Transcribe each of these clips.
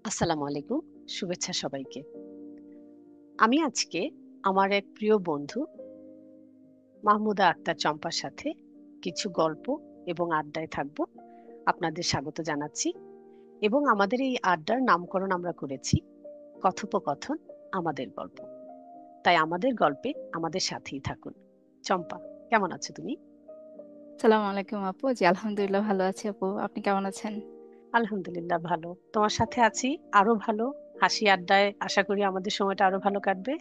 আসসালামু আলাইকুম। শুভেচ্ছা সবাইকে। আমি আজকে আমার এক প্রিয় বন্ধু মাহমুদা আক্তার চম্পার সাথে কিছু গল্প এবং আড্ডায় থাকব। আপনাদের স্বাগত জানাচ্ছি এবং আমাদের এই আড্ডার নামকরণ আমরা করেছি কথোপকথন আমাদের গল্প। তাই আমাদের গল্পে আমাদের সাথেই থাকুন। চম্পা, কেমন আছো তুমি? সালাম আলাইকুম আপু। জি, আলহামদুলিল্লাহ ভালো আছি আপু। আপনি কেমন আছেন? আলহামদুলিল্লাহ ভালো, তোমার সাথে আছি আরো ভালো। হাসি আড্ডায় আশা করি আমাদের সময়টা আরো ভালো কাটবে।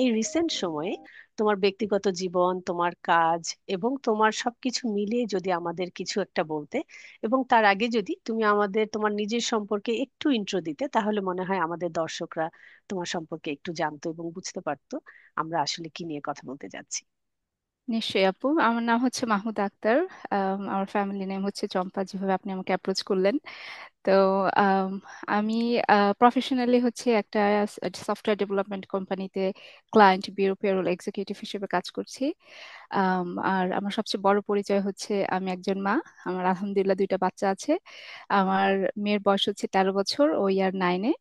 এই রিসেন্ট সময়ে তোমার ব্যক্তিগত জীবন, তোমার কাজ এবং তোমার সবকিছু মিলিয়ে যদি আমাদের কিছু একটা বলতে, এবং তার আগে যদি তুমি আমাদের তোমার নিজের সম্পর্কে একটু ইন্ট্রো দিতে, তাহলে মনে হয় আমাদের দর্শকরা তোমার সম্পর্কে একটু জানতো এবং বুঝতে পারতো আমরা আসলে কি নিয়ে কথা বলতে যাচ্ছি। নিশ্চয়ই আপু, আমার নাম হচ্ছে মাহমুদ আক্তার। আমার ফ্যামিলি নেম হচ্ছে চম্পা, যেভাবে আপনি আমাকে অ্যাপ্রোচ করলেন। তো আম, আমি প্রফেশনালি হচ্ছে একটা সফটওয়্যার ডেভেলপমেন্ট কোম্পানিতে ক্লায়েন্ট বিউরো পেরোল এক্সিকিউটিভ হিসেবে কাজ করছি। আর আমার সবচেয়ে বড় পরিচয় হচ্ছে আমি একজন মা। আমার আলহামদুলিল্লাহ দুইটা বাচ্চা আছে। আমার মেয়ের বয়স হচ্ছে 13 বছর, ও ইয়ার 9-এ।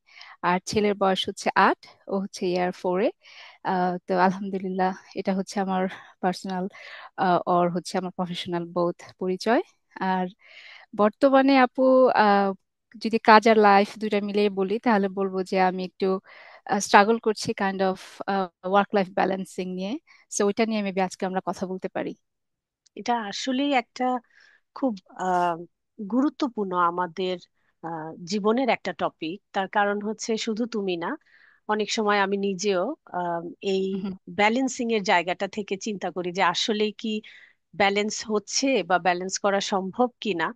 আর ছেলের বয়স হচ্ছে 8, ও হচ্ছে ইয়ার 4-এ। তো আলহামদুলিল্লাহ, এটা হচ্ছে আমার পার্সোনাল ওর হচ্ছে আমার প্রফেশনাল বোথ পরিচয়। আর বর্তমানে আপু, আহ, যদি কাজ আর লাইফ দুইটা মিলিয়ে বলি তাহলে বলবো যে আমি একটু স্ট্রাগল করছি kind of work life balancing নিয়ে। সো ওইটা নিয়ে মেবি আজকে আমরা কথা বলতে পারি। এটা আসলেই একটা খুব আহ, গুরুত্বপূর্ণ আমাদের জীবনের একটা টপিক। তার কারণ হচ্ছে শুধু তুমি না, অনেক সময় আমি নিজেও এই হুম। ব্যালেন্সিং এর জায়গাটা থেকে চিন্তা করি যে আসলেই কি ব্যালেন্স হচ্ছে বা ব্যালেন্স করা সম্ভব কি না।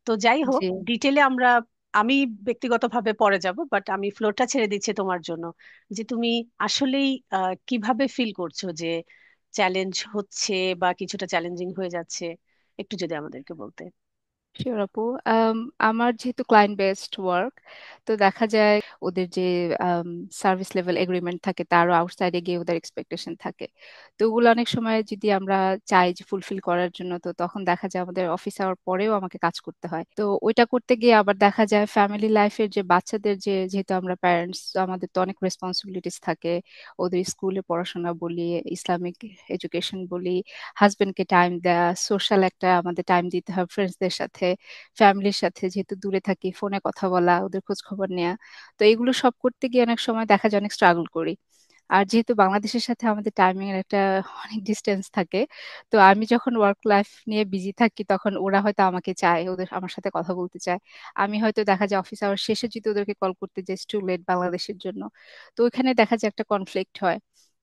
তো যাই হোক, জি। ডিটেলে আমরা, আমি ব্যক্তিগতভাবে পরে যাব, বাট আমি ফ্লোরটা ছেড়ে দিচ্ছি তোমার জন্য, যে তুমি আসলেই কিভাবে ফিল করছো যে চ্যালেঞ্জ হচ্ছে বা কিছুটা চ্যালেঞ্জিং হয়ে যাচ্ছে, একটু যদি আমাদেরকে বলতে। শিওর আপু। আম, আমার যেহেতু ক্লায়েন্ট বেসড ওয়ার্ক, তো দেখা যায় ওদের যে সার্ভিস লেভেল এগ্রিমেন্ট থাকে তারও আউটসাইডে গিয়ে ওদের এক্সপেকটেশন থাকে। তো ওগুলো অনেক সময় যদি আমরা চাই যে ফুলফিল করার জন্য, তো তখন দেখা যায় আমাদের অফিস আওয়ার পরেও আমাকে কাজ করতে হয়। তো ওইটা করতে গিয়ে আবার দেখা যায় ফ্যামিলি লাইফের যে বাচ্চাদের যে, যেহেতু আমরা প্যারেন্টস, আমাদের তো অনেক রেসপন্সিবিলিটিস থাকে। ওদের স্কুলে পড়াশোনা বলি, ইসলামিক এডুকেশন বলি, হাজবেন্ডকে টাইম দেওয়া, সোশ্যাল একটা আমাদের টাইম দিতে হয় ফ্রেন্ডসদের সাথে, ফ্যামিলির সাথে যেহেতু দূরে থাকি, ফোনে কথা বলা, ওদের খোঁজ খবর নেওয়া। তো এগুলো সব করতে গিয়ে অনেক সময় দেখা যায় অনেক স্ট্রাগল করি। আর যেহেতু বাংলাদেশের সাথে আমাদের টাইমিং এর একটা অনেক ডিস্টেন্স থাকে, তো আমি যখন ওয়ার্ক লাইফ নিয়ে বিজি থাকি তখন ওরা হয়তো আমাকে চায়, ওদের আমার সাথে কথা বলতে চায়। আমি হয়তো দেখা যায় অফিস আওয়ার শেষে যদি ওদেরকে কল করতে যাই টু লেট বাংলাদেশের জন্য, তো ওইখানে দেখা যায় একটা কনফ্লিক্ট হয়।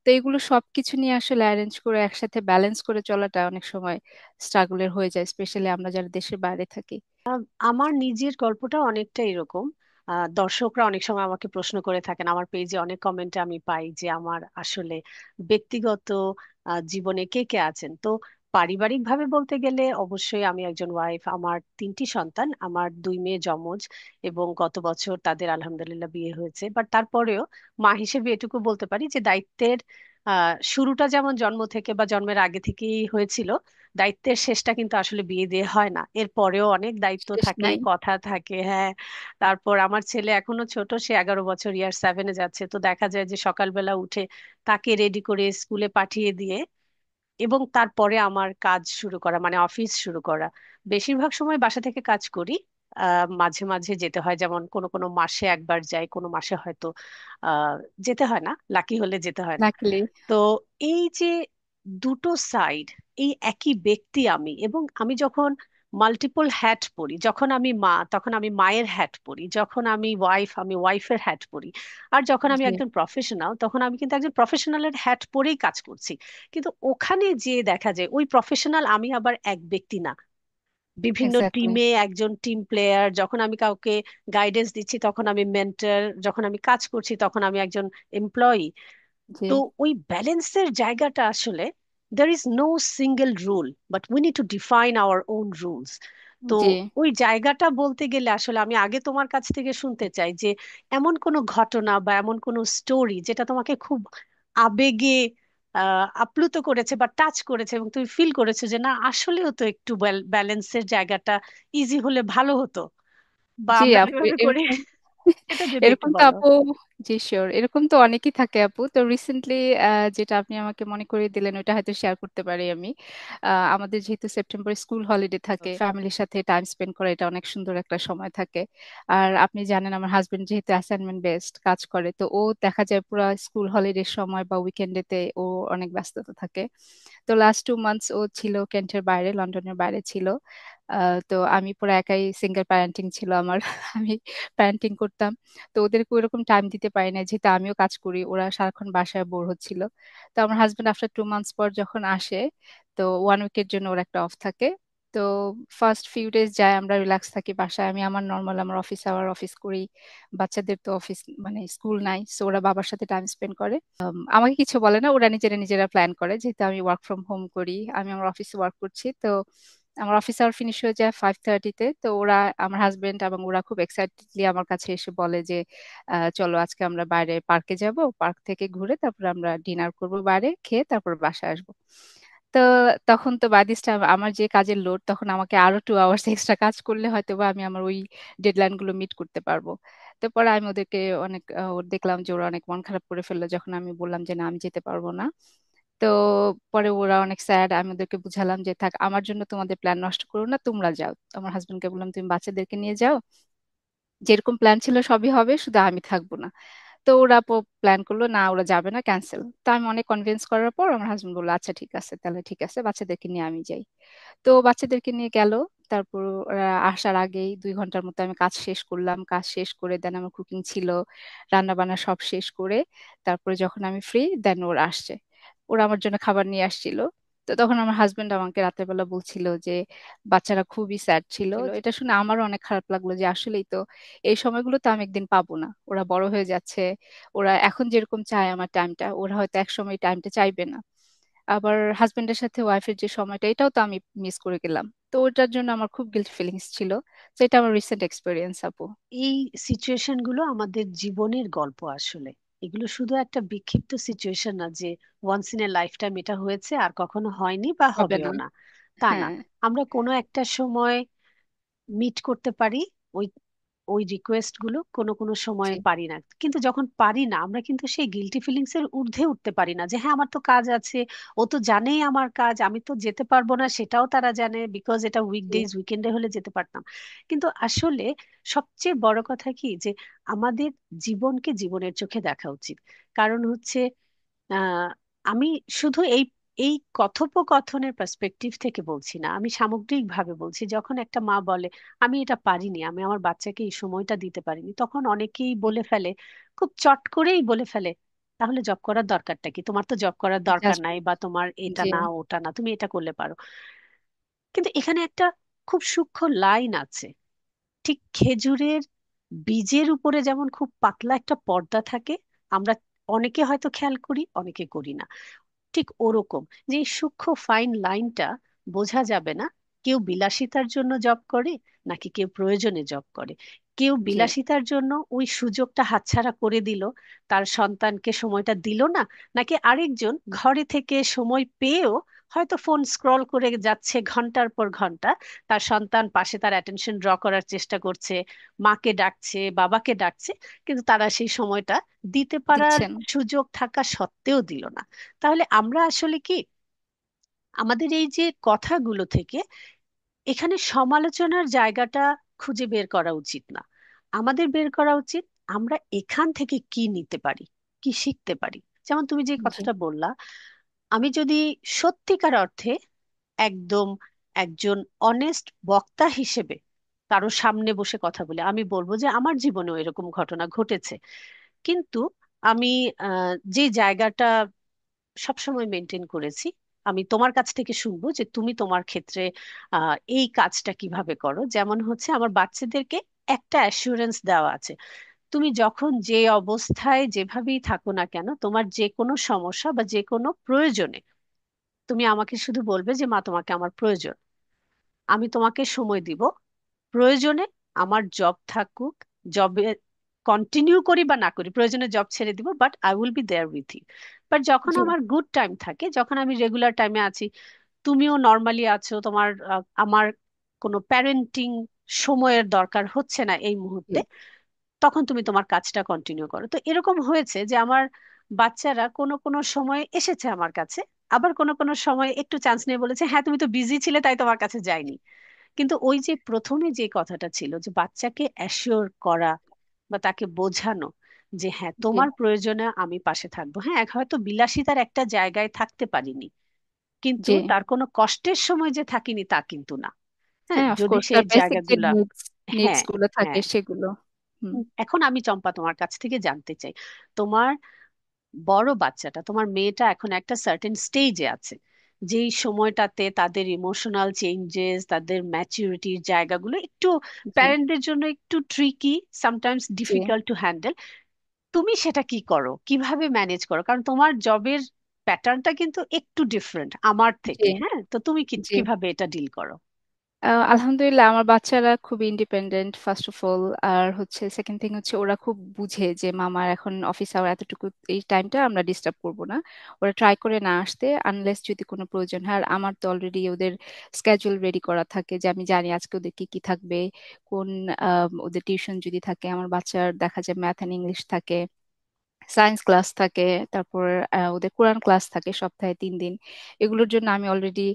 তো এগুলো সবকিছু নিয়ে আসলে অ্যারেঞ্জ করে একসাথে ব্যালেন্স করে চলাটা অনেক সময় স্ট্রাগলের হয়ে যায়, স্পেশালি আমরা যারা দেশের বাইরে থাকি। আমার নিজের গল্পটা অনেকটা এরকম। দর্শকরা অনেক সময় আমাকে প্রশ্ন করে থাকেন, আমার পেজে অনেক কমেন্টে আমি পাই যে আমার আসলে ব্যক্তিগত জীবনে কে কে আছেন। তো পারিবারিক ভাবে বলতে গেলে অবশ্যই আমি একজন ওয়াইফ, আমার তিনটি সন্তান, আমার দুই মেয়ে যমজ, এবং গত বছর তাদের আলহামদুলিল্লাহ বিয়ে হয়েছে। বাট তারপরেও মা হিসেবে এটুকু বলতে পারি যে দায়িত্বের শুরুটা যেমন জন্ম থেকে বা জন্মের আগে থেকেই হয়েছিল, দায়িত্বের শেষটা কিন্তু আসলে বিয়ে দিয়ে হয় না, এর পরেও অনেক দায়িত্ব শেষ থাকে, নাই। কথা থাকে। হ্যাঁ। তারপর আমার ছেলে এখনো ছোট, সে 11 বছর, ইয়ার 7-এ যাচ্ছে। তো দেখা যায় যে সকালবেলা উঠে তাকে রেডি করে স্কুলে পাঠিয়ে দিয়ে এবং তারপরে আমার কাজ শুরু করা, মানে অফিস শুরু করা। বেশিরভাগ সময় বাসা থেকে কাজ করি। মাঝে মাঝে যেতে হয়, যেমন কোনো কোনো মাসে একবার যাই, কোনো মাসে হয়তো আহ যেতে হয় না, লাকি হলে যেতে হয় না। লাকিলি। তো এই যে দুটো সাইড, এই একই ব্যক্তি আমি, এবং আমি যখন মাল্টিপল হ্যাট পরি, যখন আমি মা তখন আমি মায়ের হ্যাট পরি, যখন আমি ওয়াইফ আমি ওয়াইফের হ্যাট পরি, আর যখন আমি জি। একজন প্রফেশনাল তখন আমি কিন্তু একজন প্রফেশনালের হ্যাট পরেই কাজ করছি। কিন্তু ওখানে যে দেখা যায় ওই প্রফেশনাল আমি আবার এক ব্যক্তি না, বিভিন্ন এক্স্যাক্টলি। টিমে একজন টিম প্লেয়ার, যখন আমি কাউকে গাইডেন্স দিচ্ছি তখন আমি মেন্টর, যখন আমি কাজ করছি তখন আমি একজন এমপ্লয়ি। জি। তো ওই ব্যালেন্সের জায়গাটা আসলে, there is no single rule but we need to define our own rules। তো জি। ওই জায়গাটা বলতে গেলে আসলে আমি আগে তোমার কাছ থেকে শুনতে চাই যে এমন কোনো ঘটনা বা এমন কোনো স্টোরি যেটা তোমাকে খুব আবেগে আপ্লুত করেছে বা টাচ করেছে, এবং তুমি ফিল করেছো যে না আসলেও তো একটু ব্যালেন্সের জায়গাটা ইজি হলে ভালো হতো, বা জি আমরা আপু, যেভাবে করি। এরকম এটা যদি একটু এরকম তো বলো। আপু, জি শিওর, এরকম তো অনেকই থাকে আপু। তো রিসেন্টলি যেটা আপনি আমাকে মনে করিয়ে দিলেন ওটা হয়তো শেয়ার করতে পারি আমি। আমাদের যেহেতু সেপ্টেম্বর স্কুল হলিডে থাকে, ফ্যামিলির সাথে টাইম স্পেন্ড করা এটা অনেক সুন্দর একটা সময় থাকে। আর আপনি জানেন আমার হাজবেন্ড যেহেতু অ্যাসাইনমেন্ট বেসড কাজ করে, তো ও দেখা যায় পুরো স্কুল হলিডের সময় বা উইকেন্ডেতে ও অনেক ব্যস্ততা থাকে। তো লাস্ট 2 মান্থস ও ছিল কেন্টের বাইরে, লন্ডনের বাইরে ছিল। তো আমি পুরো একাই, সিঙ্গেল প্যারেন্টিং ছিল আমার। আমি প্যারেন্টিং করতাম। তো ওদেরকে ওইরকম টাইম দিতে পারি না, যেহেতু আমিও কাজ করি, ওরা সারাক্ষণ বাসায় বোর হচ্ছিল। তো আমার হাজবেন্ড আফটার 2 মান্থস পর যখন আসে, তো 1 উইকের জন্য ওর একটা অফ থাকে। তো ফার্স্ট ফিউ ডেজ যায়, আমরা রিল্যাক্স থাকি বাসায়, আমি আমার নর্মাল আমার অফিস আওয়ার অফিস করি। বাচ্চাদের তো অফিস মানে স্কুল নাই, সো ওরা বাবার সাথে টাইম স্পেন্ড করে। আমাকে কিছু বলে না, ওরা নিজেরা নিজেরা প্ল্যান করে, যেহেতু আমি ওয়ার্ক ফ্রম হোম করি, আমি আমার অফিসে ওয়ার্ক করছি। তো আমার অফিস আওয়ার ফিনিশ হয়ে যায় 5:30-তে। তো ওরা, আমার হাজবেন্ড এবং ওরা খুব এক্সাইটেডলি আমার কাছে এসে বলে যে চলো আজকে আমরা বাইরে পার্কে যাব, পার্ক থেকে ঘুরে তারপর আমরা ডিনার করব, বাইরে খেয়ে তারপর বাসায় আসবো। তো তখন তো বাই দিস টাইম আমার যে কাজের লোড, তখন আমাকে আরো 2 আওয়ার্স এক্সট্রা কাজ করলে হয়তো বা আমি আমার ওই ডেডলাইন গুলো মিট করতে পারবো। তো পরে আমি ওদেরকে অনেক দেখলাম যে ওরা অনেক মন খারাপ করে ফেললো যখন আমি বললাম যে না আমি যেতে পারবো না। তো পরে ওরা অনেক স্যাড, আমি ওদেরকে বুঝালাম যে থাক, আমার জন্য তোমাদের প্ল্যান নষ্ট করো না, তোমরা যাও। আমার হাজবেন্ডকে বললাম তুমি বাচ্চাদেরকে নিয়ে যাও, যেরকম প্ল্যান ছিল সবই হবে, শুধু আমি থাকবো না। তো ওরা প্ল্যান করলো না, ওরা যাবে না, ক্যান্সেল। তো আমি অনেক কনভিন্স করার পর আমার হাজবেন্ড বললো আচ্ছা ঠিক আছে, তাহলে ঠিক আছে, বাচ্চাদেরকে নিয়ে আমি যাই। তো বাচ্চাদেরকে নিয়ে গেল। তারপর ওরা আসার আগেই 2 ঘন্টার মতো আমি কাজ শেষ করলাম, কাজ শেষ করে দেন আমার কুকিং ছিল, রান্না বান্না সব শেষ করে তারপরে যখন আমি ফ্রি, দেন ওরা আসছে, ওরা আমার জন্য খাবার নিয়ে আসছিল। তো তখন আমার হাজবেন্ড আমাকে রাতের বেলা বলছিল যে বাচ্চারা খুবই স্যাড ছিল। এটা শুনে আমারও অনেক খারাপ লাগলো যে আসলেই তো এই সময়গুলো তো আমি একদিন পাবো না, ওরা বড় হয়ে যাচ্ছে, ওরা এখন যেরকম চায় আমার টাইমটা, ওরা হয়তো একসময় টাইমটা চাইবে না। আবার হাজবেন্ডের সাথে ওয়াইফের যে সময়টা, এটাও তো আমি মিস করে গেলাম। তো ওটার জন্য আমার খুব গিল্ট ফিলিংস ছিল। তো এটা আমার রিসেন্ট এক্সপিরিয়েন্স আপু। এই সিচুয়েশন গুলো আমাদের জীবনের গল্প আসলে। এগুলো শুধু একটা বিক্ষিপ্ত সিচুয়েশন না যে once in a lifetime এটা হয়েছে আর কখনো হয়নি বা হবে হবেও না। না, তা না। হ্যাঁ। আমরা কোনো একটা সময় মিট করতে পারি ওই ওই রিকোয়েস্ট গুলো, কোনো কোনো সময় জি। পারি না, কিন্তু যখন পারি না আমরা কিন্তু সেই গিলটি ফিলিংস এর ঊর্ধ্বে উঠতে পারি না যে হ্যাঁ আমার তো কাজ আছে, ও তো জানেই আমার কাজ, আমি তো যেতে পারবো না সেটাও তারা জানে, বিকজ এটা জি। উইকডেজ, উইকেন্ডে হলে যেতে পারতাম। কিন্তু আসলে সবচেয়ে বড় কথা কি যে আমাদের জীবনকে জীবনের চোখে দেখা উচিত। কারণ হচ্ছে আহ আমি শুধু এই এই কথোপকথনের পার্সপেক্টিভ থেকে বলছি না, আমি সামগ্রিকভাবে বলছি। যখন একটা মা বলে আমি এটা পারিনি, আমি আমার বাচ্চাকে এই সময়টা দিতে পারিনি, তখন অনেকেই বলে ফেলে, খুব চট করেই বলে ফেলে, তাহলে জব করার দরকারটা কি, তোমার তো জব করার দরকার জাস্ট। নাই, বা তোমার এটা জি। না ওটা না, তুমি এটা করলে পারো। কিন্তু এখানে একটা খুব সূক্ষ্ম লাইন আছে। ঠিক খেজুরের বীজের উপরে যেমন খুব পাতলা একটা পর্দা থাকে, আমরা অনেকে হয়তো খেয়াল করি, অনেকে করি না, ঠিক ওরকম যে এই সূক্ষ্ম ফাইন লাইনটা বোঝা যাবে না কেউ বিলাসিতার জন্য জব করে নাকি কেউ প্রয়োজনে জব করে। কেউ জি। বিলাসিতার জন্য ওই সুযোগটা হাতছাড়া করে দিল, তার সন্তানকে সময়টা দিল না, নাকি আরেকজন ঘরে থেকে সময় পেয়েও হয়তো ফোন স্ক্রল করে যাচ্ছে ঘন্টার পর ঘন্টা, তার সন্তান পাশে তার অ্যাটেনশন ড্র করার চেষ্টা করছে, মাকে ডাকছে, বাবাকে ডাকছে, কিন্তু তারা সেই সময়টা দিতে পারার দিচ্ছেন। সুযোগ থাকা সত্ত্বেও দিল না। তাহলে আমরা আসলে কি আমাদের এই যে কথাগুলো থেকে এখানে সমালোচনার জায়গাটা খুঁজে বের করা উচিত না, আমাদের বের করা উচিত আমরা এখান থেকে কি নিতে পারি, কি শিখতে পারি। যেমন তুমি যে জি। কথাটা বললা, আমি যদি সত্যিকার অর্থে একদম একজন অনেস্ট বক্তা হিসেবে কারো সামনে বসে কথা বলে, আমি বলবো যে আমার জীবনেও এরকম ঘটনা ঘটেছে, কিন্তু আমি যে জায়গাটা সবসময় মেনটেন করেছি, আমি তোমার কাছ থেকে শুনবো যে তুমি তোমার ক্ষেত্রে এই কাজটা কিভাবে করো। যেমন হচ্ছে আমার বাচ্চাদেরকে একটা অ্যাসুরেন্স দেওয়া আছে, তুমি যখন যে অবস্থায় যেভাবেই থাকো না কেন, তোমার যে কোনো সমস্যা বা যে কোনো প্রয়োজনে তুমি আমাকে শুধু বলবে যে মা তোমাকে আমার প্রয়োজন, আমি তোমাকে সময় দিব, প্রয়োজনে আমার জব থাকুক, জবে কন্টিনিউ করি বা না করি, প্রয়োজনে জব ছেড়ে দিব, but I will be there with you. But যখন জি। আমার গুড টাইম থাকে, যখন আমি রেগুলার টাইমে আছি, তুমিও নর্মালি আছো, তোমার আমার কোনো প্যারেন্টিং সময়ের দরকার হচ্ছে না এই জি। মুহূর্তে, তখন তুমি তোমার কাজটা কন্টিনিউ করো। তো এরকম হয়েছে যে আমার বাচ্চারা কোনো কোনো সময় এসেছে আমার কাছে, আবার কোনো কোনো সময় একটু চান্স নিয়ে বলেছে হ্যাঁ তুমি তো বিজি ছিলে তাই তোমার কাছে যাইনি। কিন্তু ওই যে প্রথমে যে কথাটা ছিল যে বাচ্চাকে অ্যাসিওর করা বা তাকে বোঝানো যে হ্যাঁ জি তোমার প্রয়োজনে আমি পাশে থাকবো, হ্যাঁ হয়তো বিলাসিতার একটা জায়গায় থাকতে পারিনি, কিন্তু জি। তার কোনো কষ্টের সময় যে থাকিনি তা কিন্তু না। হ্যাঁ হ্যাঁ, যদি অফকোর্স সেই তার বেসিক যে জায়গাগুলা, নিডস নিডস হ্যাঁ গুলো থাকে হ্যাঁ। সেগুলো। হুম। এখন আমি চম্পা তোমার কাছ থেকে জানতে চাই, তোমার বড় বাচ্চাটা, তোমার মেয়েটা এখন একটা সার্টেন স্টেজে আছে, যেই সময়টাতে তাদের ইমোশনাল চেঞ্জেস, তাদের ম্যাচুরিটির জায়গাগুলো একটু জি প্যারেন্টদের জন্য একটু tricky, sometimes G difficult to handle. তুমি সেটা কি করো, কিভাবে ম্যানেজ করো? কারণ তোমার জবের প্যাটার্নটা কিন্তু একটু ডিফারেন্ট আমার জি থেকে, হ্যাঁ তো তুমি জি। কিভাবে এটা ডিল করো? আলহামদুলিল্লাহ আমার বাচ্চারা খুব ইন্ডিপেন্ডেন্ট ফার্স্ট অফ অল। আর হচ্ছে সেকেন্ড থিং হচ্ছে ওরা খুব বুঝে যে মামার এখন অফিস আওয়ার এতটুকু, এই টাইমটা আমরা ডিস্টার্ব করব না। ওরা ট্রাই করে না আসতে, আনলেস যদি কোনো প্রয়োজন হয়। আর আমার তো অলরেডি ওদের স্কেজুল রেডি করা থাকে, যে আমি জানি আজকে ওদের কি কি থাকবে, কোন ওদের টিউশন যদি থাকে। আমার বাচ্চার দেখা যায় ম্যাথ অ্যান্ড ইংলিশ থাকে, সায়েন্স ক্লাস থাকে, তারপর ওদের কোরআন ক্লাস থাকে সপ্তাহে 3 দিন। এগুলোর জন্য আমি অলরেডি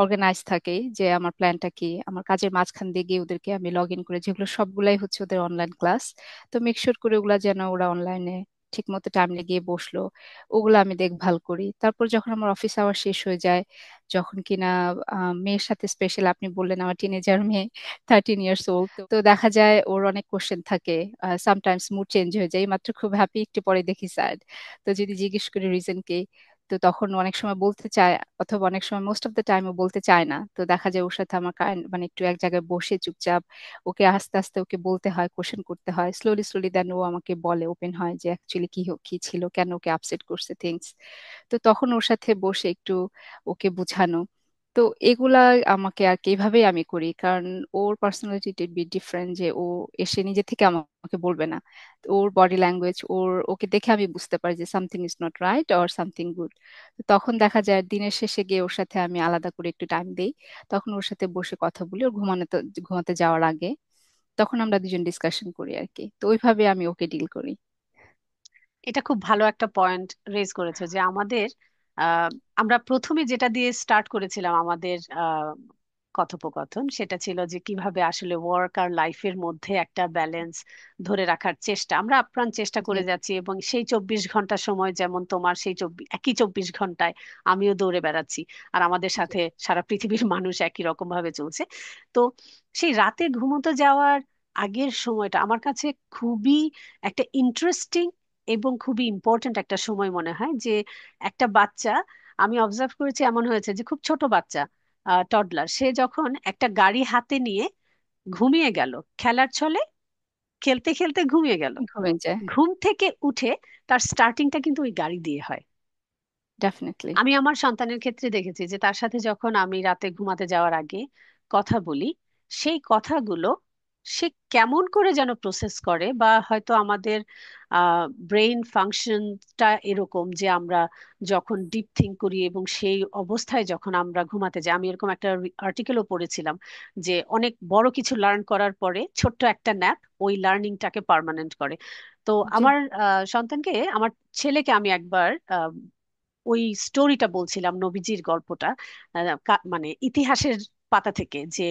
অর্গানাইজ থাকি, যে আমার প্ল্যানটা কি। আমার কাজের মাঝখান দিয়ে গিয়ে ওদেরকে আমি লগ ইন করে, যেগুলো সবগুলাই হচ্ছে ওদের অনলাইন ক্লাস, তো মেক শিওর করে ওগুলা যেন ওরা অনলাইনে ঠিক মতো টাইমে গিয়ে বসলো, ওগুলো আমি দেখভাল করি। তারপর যখন আমার অফিস আওয়ার শেষ হয়ে যায়, যখন কিনা মেয়ের সাথে স্পেশাল, আপনি বললেন আমার টিনেজার মেয়ে, 13 ইয়ার্স ওল্ড, তো দেখা যায় ওর অনেক কোশ্চেন থাকে। সামটাইমস মুড চেঞ্জ হয়ে যায়, মাত্র খুব হ্যাপি একটু পরে দেখি স্যাড। তো যদি জিজ্ঞেস করি রিজন কি, তো তখন অনেক সময় বলতে চায়, অথবা অনেক সময় মোস্ট অফ দ্য টাইম ও বলতে চায় না। তো দেখা যায় ওর সাথে আমার মানে একটু এক জায়গায় বসে চুপচাপ ওকে আস্তে আস্তে ওকে বলতে হয়, কোশ্চেন করতে হয়, স্লোলি স্লোলি, দেন ও আমাকে বলে, ওপেন হয় যে অ্যাকচুয়ালি কি ছিল, কেন ওকে আপসেট করছে থিংস। তো তখন ওর সাথে বসে একটু ওকে বোঝানো। তো এগুলা আমাকে আর কি এইভাবেই আমি করি, কারণ ওর পার্সোনালিটি বি ডিফারেন্ট, যে ও এসে নিজে থেকে আমাকে বলবে না। তো ওর বডি ল্যাঙ্গুয়েজ, ওকে দেখে আমি বুঝতে পারি যে something is not right or something good. তখন দেখা যায় দিনের শেষে গিয়ে ওর সাথে আমি আলাদা করে একটু টাইম দেই, তখন ওর সাথে বসে কথা বলি ওর ঘুমাতে যাওয়ার আগে। তখন আমরা দুজন ডিসকাশন করি আর কি, তো ওইভাবে আমি ওকে ডিল করি। এটা খুব ভালো একটা পয়েন্ট রেজ করেছো যে আমাদের আহ, আমরা প্রথমে যেটা দিয়ে স্টার্ট করেছিলাম আমাদের কথোপকথন, সেটা ছিল যে কিভাবে আসলে ওয়ার্ক আর লাইফের মধ্যে একটা ব্যালেন্স ধরে রাখার চেষ্টা, আমরা আপ্রাণ চেষ্টা জি করে যাচ্ছি। এবং সেই 24 ঘন্টা সময় যেমন তোমার, সেই একই 24 ঘন্টায় আমিও দৌড়ে বেড়াচ্ছি, আর আমাদের জি সাথে সারা পৃথিবীর মানুষ একই রকম ভাবে চলছে। তো সেই রাতে ঘুমোতে যাওয়ার আগের সময়টা আমার কাছে খুবই একটা ইন্টারেস্টিং এবং খুবই ইম্পর্ট্যান্ট একটা সময় মনে হয়। যে একটা বাচ্চা, আমি অবজার্ভ করেছি এমন হয়েছে যে খুব ছোট বাচ্চা, টডলার, সে যখন একটা গাড়ি হাতে নিয়ে ঘুমিয়ে গেল খেলার ছলে, খেলতে খেলতে ঘুমিয়ে গেল, ঘুমিয়ে যায়। ঘুম থেকে উঠে তার স্টার্টিংটা কিন্তু ওই গাড়ি দিয়ে হয়। ডেফিনেটলি। আমি আমার সন্তানের ক্ষেত্রে দেখেছি যে তার সাথে যখন আমি রাতে ঘুমাতে যাওয়ার আগে কথা বলি, সেই কথাগুলো সে কেমন করে যেন প্রসেস করে, বা হয়তো আমাদের ব্রেইন ফাংশনটা এরকম যে আমরা যখন ডিপ থিঙ্ক করি এবং সেই অবস্থায় যখন আমরা ঘুমাতে যাই, আমি এরকম একটা আর্টিকেলও পড়েছিলাম যে অনেক বড় কিছু লার্ন করার পরে ছোট্ট একটা ন্যাপ ওই লার্নিংটাকে পার্মানেন্ট করে। তো জি আমার সন্তানকে, আমার ছেলেকে আমি একবার ওই স্টোরিটা বলছিলাম, নবীজির গল্পটা, মানে ইতিহাসের পাতা থেকে, যে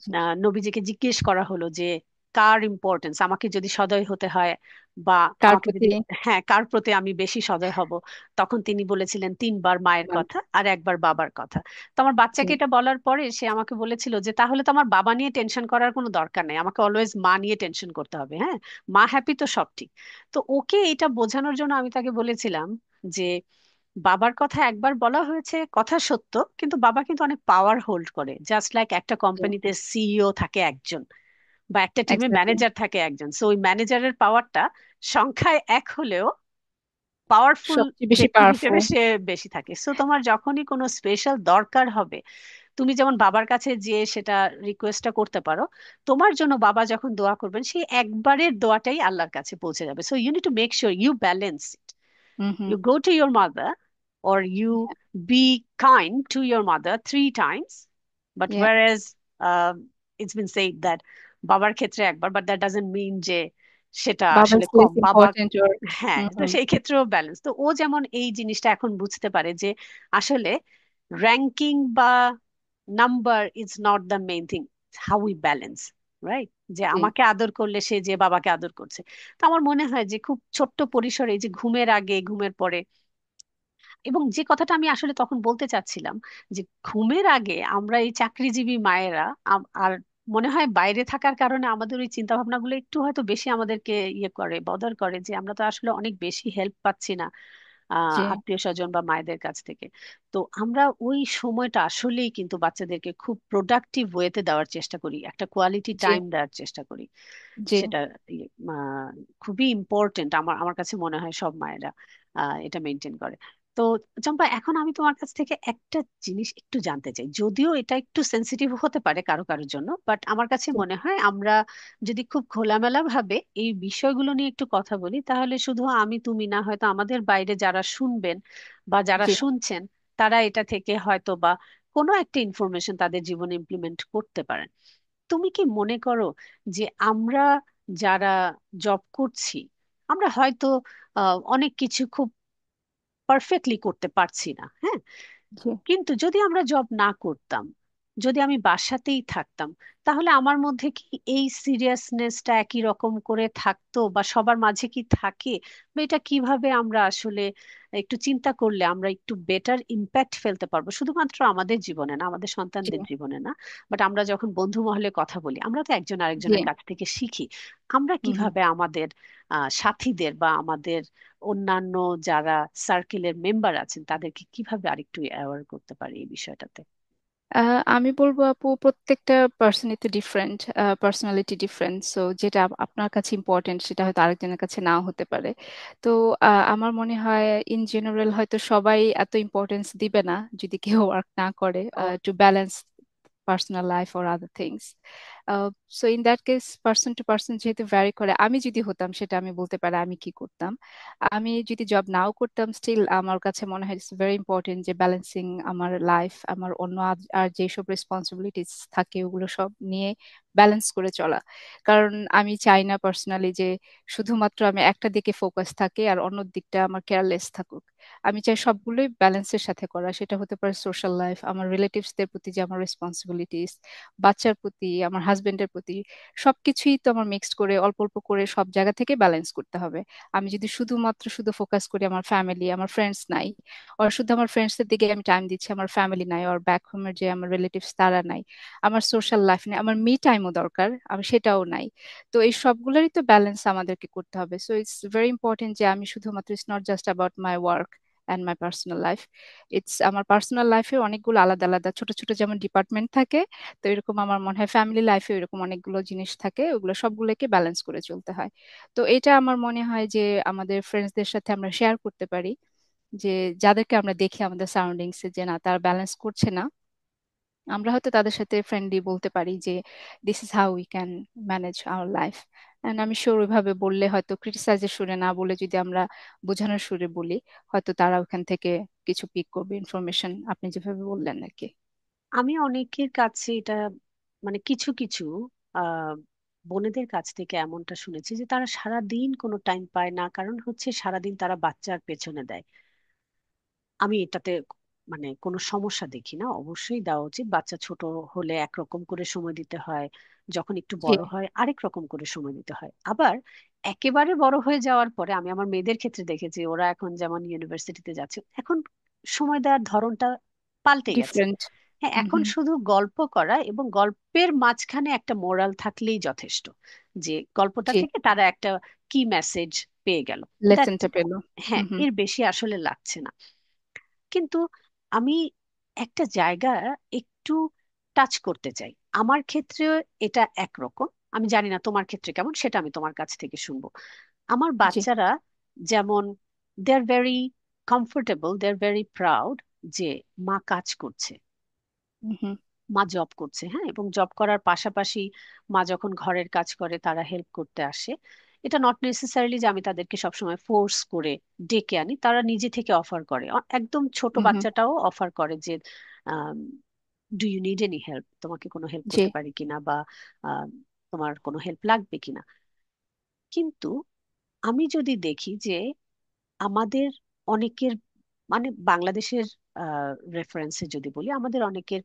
জি। নবীজিকে জিজ্ঞেস করা হলো যে কার ইম্পর্টেন্স, আমাকে যদি সদয় হতে হয় বা কার আমাকে যদি, প্রতি? হ্যাঁ কার প্রতি আমি বেশি সদয় হব, তখন তিনি বলেছিলেন 3বার মায়ের মান। কথা আর একবার বাবার কথা। তো আমার জি বাচ্চাকে এটা বলার পরে সে আমাকে বলেছিল যে তাহলে তো আমার বাবা নিয়ে টেনশন করার কোনো দরকার নেই, আমাকে অলওয়েজ মা নিয়ে টেনশন করতে হবে, হ্যাঁ মা হ্যাপি তো সব ঠিক। তো ওকে এটা বোঝানোর জন্য আমি তাকে বলেছিলাম যে বাবার কথা একবার বলা হয়েছে, কথা সত্য, কিন্তু বাবা কিন্তু অনেক পাওয়ার হোল্ড করে, জাস্ট লাইক একটা জি। কোম্পানিতে সিইও থাকে একজন বা একটা টিমে এক্স্যাক্টলি। ম্যানেজার থাকে একজন, সো ওই ম্যানেজারের পাওয়ারটা সংখ্যায় এক হলেও পাওয়ারফুল সবচেয়ে বেশি ব্যক্তি হিসেবে পাওয়ারফুল। সে বেশি থাকে। সো তোমার যখনই কোনো স্পেশাল দরকার হবে, তুমি যেমন বাবার কাছে যে সেটা রিকোয়েস্টটা করতে পারো, তোমার জন্য বাবা যখন দোয়া করবেন সেই একবারের দোয়াটাই আল্লাহর কাছে পৌঁছে যাবে। So you need to make sure you balance, hmm hmm. you go to your mother or you be kind to your mother 3 times, but whereas it's been said that বাবার ক্ষেত্রে একবার, but that doesn't mean যে সেটা বাবা আসলে is com less বাবা। Important ওর। হ্যাঁ, হুম তো হুম। সেই ক্ষেত্রেও ব্যালেন্স, তো ও যেমন এই জিনিসটা এখন বুঝতে পারে যে আসলে র্যাঙ্কিং বা number is not the main thing, how we balance, right? যে জি আমাকে আদর করলে সে যে বাবাকে আদর করছে। তো আমার মনে হয় যে খুব ছোট্ট পরিসরে, এই যে ঘুমের আগে ঘুমের পরে, এবং যে কথাটা আমি আসলে তখন বলতে চাচ্ছিলাম, যে ঘুমের আগে আমরা এই চাকরিজীবী মায়েরা আর মনে হয় বাইরে থাকার কারণে আমাদের ওই চিন্তা ভাবনাগুলো একটু হয়তো বেশি আমাদেরকে ইয়ে করে, বদার করে, যে আমরা তো আসলে অনেক বেশি হেল্প পাচ্ছি না জি আত্মীয় স্বজন বা মায়েদের কাছ থেকে। তো আমরা ওই সময়টা আসলেই কিন্তু বাচ্চাদেরকে খুব প্রোডাক্টিভ ওয়েতে দেওয়ার চেষ্টা করি, একটা কোয়ালিটি জি টাইম দেওয়ার চেষ্টা করি। জি। সেটা ইয়ে, খুবই ইম্পর্টেন্ট, আমার আমার কাছে মনে হয় সব মায়েরা এটা মেনটেন করে। তো চম্পা, এখন আমি তোমার কাছ থেকে একটা জিনিস একটু জানতে চাই, যদিও এটা একটু সেন্সিটিভ হতে পারে কারো কারোর জন্য, বাট আমার কাছে জি মনে হয় আমরা যদি খুব খোলামেলা ভাবে এই বিষয়গুলো নিয়ে একটু কথা বলি, তাহলে শুধু আমি তুমি না, হয়তো আমাদের বাইরে যারা শুনবেন বা যারা জি শুনছেন, তারা এটা থেকে হয়তো বা কোনো একটা ইনফরমেশন তাদের জীবনে ইমপ্লিমেন্ট করতে পারেন। তুমি কি মনে করো যে আমরা যারা জব করছি, আমরা হয়তো অনেক কিছু খুব পারফেক্টলি করতে পারছি না, হ্যাঁ, জি কিন্তু যদি আমরা জব না করতাম, যদি আমি বাসাতেই থাকতাম, তাহলে আমার মধ্যে কি এই সিরিয়াসনেসটা একই রকম করে থাকতো, বা সবার মাঝে কি থাকে, বা এটা কিভাবে আমরা আসলে একটু চিন্তা করলে আমরা একটু বেটার ইম্প্যাক্ট ফেলতে পারবো, শুধুমাত্র আমাদের জীবনে না, আমাদের জি সন্তানদের জীবনে না, বাট আমরা যখন বন্ধু মহলে কথা বলি, আমরা তো একজন জি। আরেকজনের কাছ থেকে শিখি। আমরা হুম হুম। কিভাবে আমাদের সাথীদের বা আমাদের অন্যান্য যারা সার্কেলের মেম্বার আছেন তাদেরকে কিভাবে আরেকটু অ্যাওয়ার করতে পারি এই বিষয়টাতে? আমি বলবো আপু, প্রত্যেকটা পার্সনই তো ডিফারেন্ট, পার্সোনালিটি ডিফারেন্ট, সো যেটা আপনার কাছে ইম্পর্টেন্ট সেটা হয়তো আরেকজনের কাছে নাও হতে পারে। তো আমার মনে হয় ইন জেনারেল হয়তো সবাই এত ইম্পর্টেন্স দিবে না যদি কেউ ওয়ার্ক না করে to balance personal life or other things. So in that case person to person যেহেতু ভ্যারি করে, আমি যদি হতাম সেটা আমি বলতে পারি আমি কি করতাম। আমি যদি জব নাও করতাম, স্টিল আমার কাছে মনে হয় ইটস ভেরি ইম্পর্টেন্ট যে ব্যালেন্সিং আমার লাইফ, আমার অন্য আর যেসব রেসপন্সিবিলিটিস থাকে ওগুলো সব নিয়ে ব্যালেন্স করে চলা। কারণ আমি চাই না পার্সোনালি যে শুধুমাত্র আমি একটা দিকে ফোকাস থাকে আর অন্য দিকটা আমার কেয়ারলেস থাকুক। আমি চাই সবগুলোই ব্যালেন্সের সাথে করা, সেটা হতে পারে সোশ্যাল লাইফ, আমার রিলেটিভসদের প্রতি যে আমার রেসপন্সিবিলিটিস, বাচ্চার প্রতি, আমার হাজবেন্ডের প্রতি, সবকিছুই তো আমার মিক্সড করে অল্প অল্প করে সব জায়গা থেকে ব্যালেন্স করতে হবে। আমি যদি শুধু ফোকাস করি আমার ফ্যামিলি, আমার ফ্রেন্ডস নাই, আর শুধু আমার ফ্রেন্ডসদের দিকে আমি টাইম দিচ্ছি, আমার ফ্যামিলি নাই, আর ব্যাক হোমের যে আমার রিলেটিভস তারা নাই, আমার সোশ্যাল লাইফ নেই, আমার মি টাইমও দরকার, আমি সেটাও নাই। তো এই সবগুলোরই তো ব্যালেন্স আমাদেরকে করতে হবে। সো ইটস ভেরি ইম্পর্টেন্ট যে আমি শুধুমাত্র, it's not just about my work and my personal life, it's আমার পার্সোনাল লাইফে অনেকগুলো আলাদা আলাদা ছোট ছোট যেমন ডিপার্টমেন্ট থাকে, তো এরকম আমার মনে হয় ফ্যামিলি লাইফে এরকম অনেকগুলো জিনিস থাকে, ওগুলো সবগুলোকে ব্যালেন্স করে চলতে হয়। তো এটা আমার মনে হয় যে আমাদের ফ্রেন্ডসদের সাথে আমরা শেয়ার করতে পারি, যে যাদেরকে আমরা দেখি আমাদের সারাউন্ডিংসে যে না তারা ব্যালেন্স করছে না, আমরা হয়তো তাদের সাথে ফ্রেন্ডলি বলতে পারি যে this is how we can manage our life. And আমি শিওর ওইভাবে বললে, হয়তো ক্রিটিসাইজের সুরে না বলে যদি আমরা বোঝানোর সুরে বলি, হয়তো তারা ওখান থেকে কিছু পিক করবে ইনফরমেশন, আপনি যেভাবে বললেন আর কি। আমি অনেকের কাছে এটা, মানে কিছু কিছু আহ বোনেদের কাছ থেকে এমনটা শুনেছি যে তারা সারা দিন কোনো টাইম পায় না, কারণ হচ্ছে সারাদিন তারা বাচ্চার পেছনে দেয়। আমি এটাতে মানে কোনো সমস্যা দেখি না, অবশ্যই দেওয়া উচিত। বাচ্চা ছোট হলে একরকম করে সময় দিতে হয়, যখন একটু জি বড় হয় আরেক রকম করে সময় দিতে হয়। আবার একেবারে বড় হয়ে যাওয়ার পরে আমি আমার মেয়েদের ক্ষেত্রে দেখেছি, ওরা এখন যেমন ইউনিভার্সিটিতে যাচ্ছে, এখন সময় দেওয়ার ধরনটা পাল্টে গেছে। ডিফারেন্ট। হ্যাঁ, হুম এখন হুম। শুধু গল্প করা এবং গল্পের মাঝখানে একটা মোরাল থাকলেই যথেষ্ট, যে গল্পটা জি, থেকে তারা একটা কি মেসেজ পেয়ে গেল। দ্যাট, লেসনটা পেলো। হ্যাঁ, হুম হুম। এর বেশি আসলে লাগছে না। কিন্তু আমি একটা জায়গা একটু টাচ করতে চাই। আমার ক্ষেত্রে এটা একরকম, আমি জানি না তোমার ক্ষেত্রে কেমন, সেটা আমি তোমার কাছ থেকে শুনবো। আমার জি। বাচ্চারা যেমন, they are very comfortable, they are very proud যে মা কাজ করছে, হুম হুম। মা জব করছে, হ্যাঁ, এবং জব করার পাশাপাশি মা যখন ঘরের কাজ করে তারা হেল্প করতে আসে। এটা নট নেসেসারিলি যে আমি তাদেরকে সবসময় ফোর্স করে ডেকে আনি, তারা নিজে থেকে অফার করে, একদম ছোট হুম হুম। বাচ্চাটাও অফার করে যে do you need any help, তোমাকে কোনো হেল্প জি করতে পারি কিনা, বা আম, তোমার কোনো হেল্প লাগবে কিনা। কিন্তু আমি যদি দেখি যে আমাদের অনেকের, মানে বাংলাদেশের রেফারেন্সে যদি বলি, আমাদের অনেকের